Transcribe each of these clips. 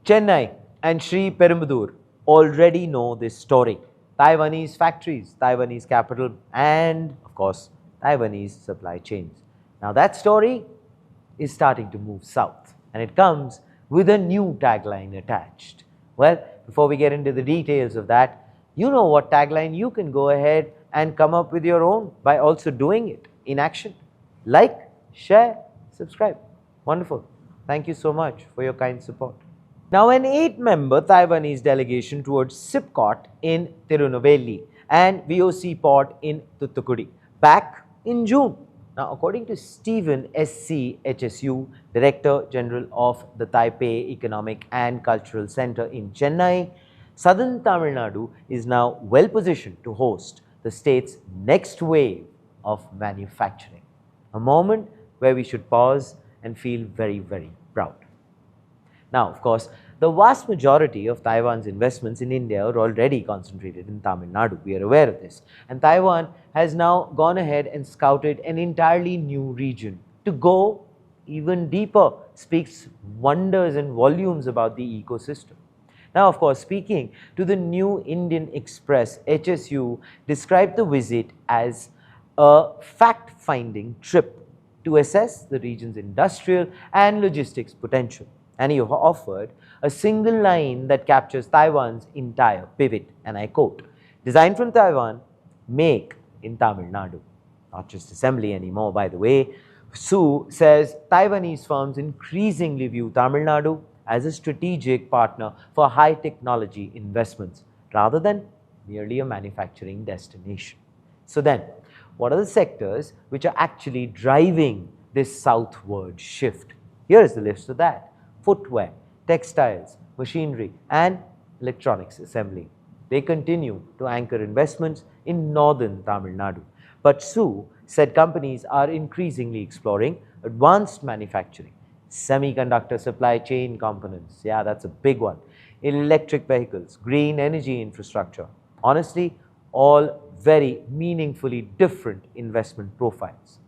Chennai and Sri Perumbudur already know this story. Taiwanese factories, Taiwanese capital, and of course, Taiwanese supply chains. Now that story is starting to move south, and it comes with a new tagline attached. Well, before we get into the details of that, you know what tagline you can go ahead and come up with your own by also doing it in action. Like, share, subscribe. Wonderful. Thank you so much for your kind support. Now, an 8-member Taiwanese delegation towards SIPCOT in Tirunelveli and VOC Port in Tuticorin back in June. Now, according to Stephen S.C. HSU, Director General of the Taipei Economic and Cultural Center in Chennai, southern Tamil Nadu is now well positioned to host the state's next wave of manufacturing. A moment where we should pause and feel very, very proud. Now, of course, the vast majority of Taiwan's investments in India are already concentrated in Tamil Nadu. We are aware of this. And Taiwan has now gone ahead and scouted an entirely new region. To go even deeper speaks wonders and volumes about the ecosystem. Now, of course, speaking to the New Indian Express, HSU described the visit as a fact-finding trip to assess the region's industrial and logistics potential. And he offered a single line that captures Taiwan's entire pivot, and I quote, "Designed from Taiwan, make in Tamil Nadu." Not just assembly anymore, by the way. Su says Taiwanese firms increasingly view Tamil Nadu as a strategic partner for high technology investments rather than merely a manufacturing destination. So then, what are the sectors which are actually driving this southward shift? Here is the list of that. Footwear, textiles, machinery, and electronics assembly. They continue to anchor investments in northern Tamil Nadu. But Su said companies are increasingly exploring advanced manufacturing, semiconductor supply chain components, yeah, that's a big one, electric vehicles, green energy infrastructure. Honestly, all very meaningfully different investment profiles.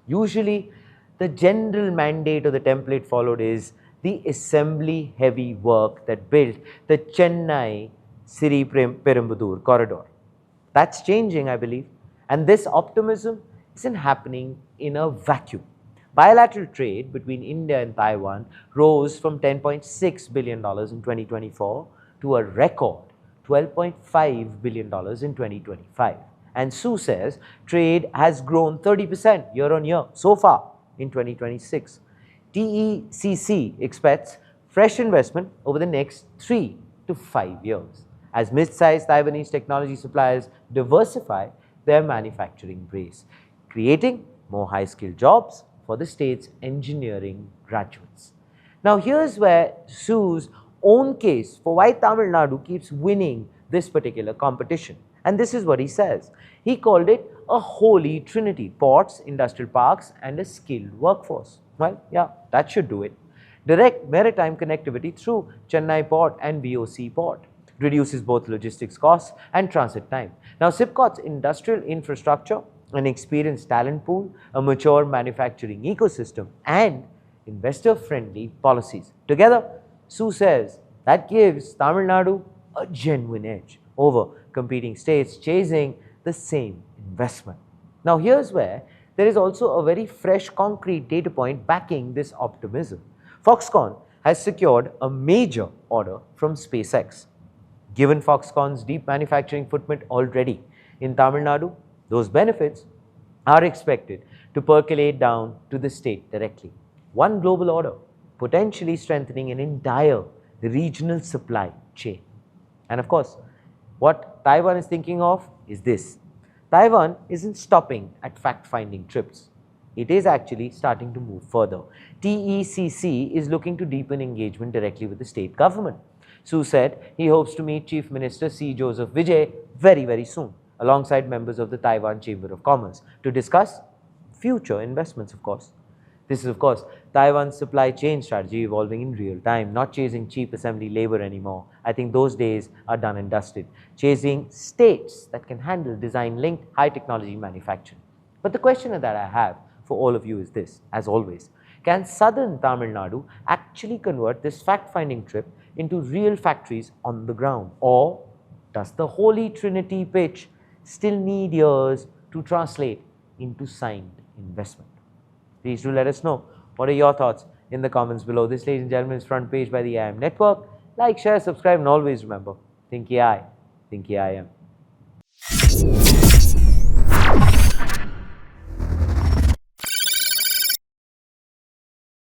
Usually, the general mandate or the template followed is the assembly heavy work that built the Chennai Sri Perumbudur corridor. That's changing, I believe. And this optimism isn't happening in a vacuum. Bilateral trade between India and Taiwan rose from $10.6 billion in 2024 to a record $12.5 billion in 2025. And Su says trade has grown 30% year on year so far in 2026. TECC expects fresh investment over the next 3 to 5 years as mid-sized Taiwanese technology suppliers diversify their manufacturing base, creating more high-skilled jobs for the state's engineering graduates. Now, here's where Su's own case for why Tamil Nadu keeps winning this particular competition. And this is what he says. He called it a holy trinity: ports, industrial parks, and a skilled workforce. Well, yeah, that should do it. Direct maritime connectivity through Chennai Port and VOC Port reduces both logistics costs and transit time. Now, SIPCOT's industrial infrastructure, an experienced talent pool, a mature manufacturing ecosystem, and investor-friendly policies. Together, Su says that gives Tamil Nadu a genuine edge over competing states chasing the same investment. Now, here's where there is also a very fresh, concrete data point backing this optimism. Foxconn has secured a major order from SpaceX. Given Foxconn's deep manufacturing footprint already in Tamil Nadu, those benefits are expected to percolate down to the state directly. One global order, potentially strengthening an entire regional supply chain. And of course, what Taiwan is thinking of is this. Taiwan isn't stopping at fact-finding trips. It is actually starting to move further. TECC is looking to deepen engagement directly with the state government. Su said he hopes to meet Chief Minister C. Joseph Vijay very, very soon, alongside members of the Taiwan Chamber of Commerce, to discuss future investments, of course. This is, of course, Taiwan's supply chain strategy evolving in real time, not chasing cheap assembly labor anymore. I think those days are done and dusted. Chasing states that can handle design-linked high-technology manufacturing. But the question that I have for all of you is this, as always. Can southern Tamil Nadu actually convert this fact-finding trip into real factories on the ground? Or does the holy trinity pitch still need years to translate into signed investment? Please do let us know. What are your thoughts in the comments below? This, ladies and gentlemen, is Front Page by the IIM Network. Like, share, subscribe, and always remember, think AI, think IIM.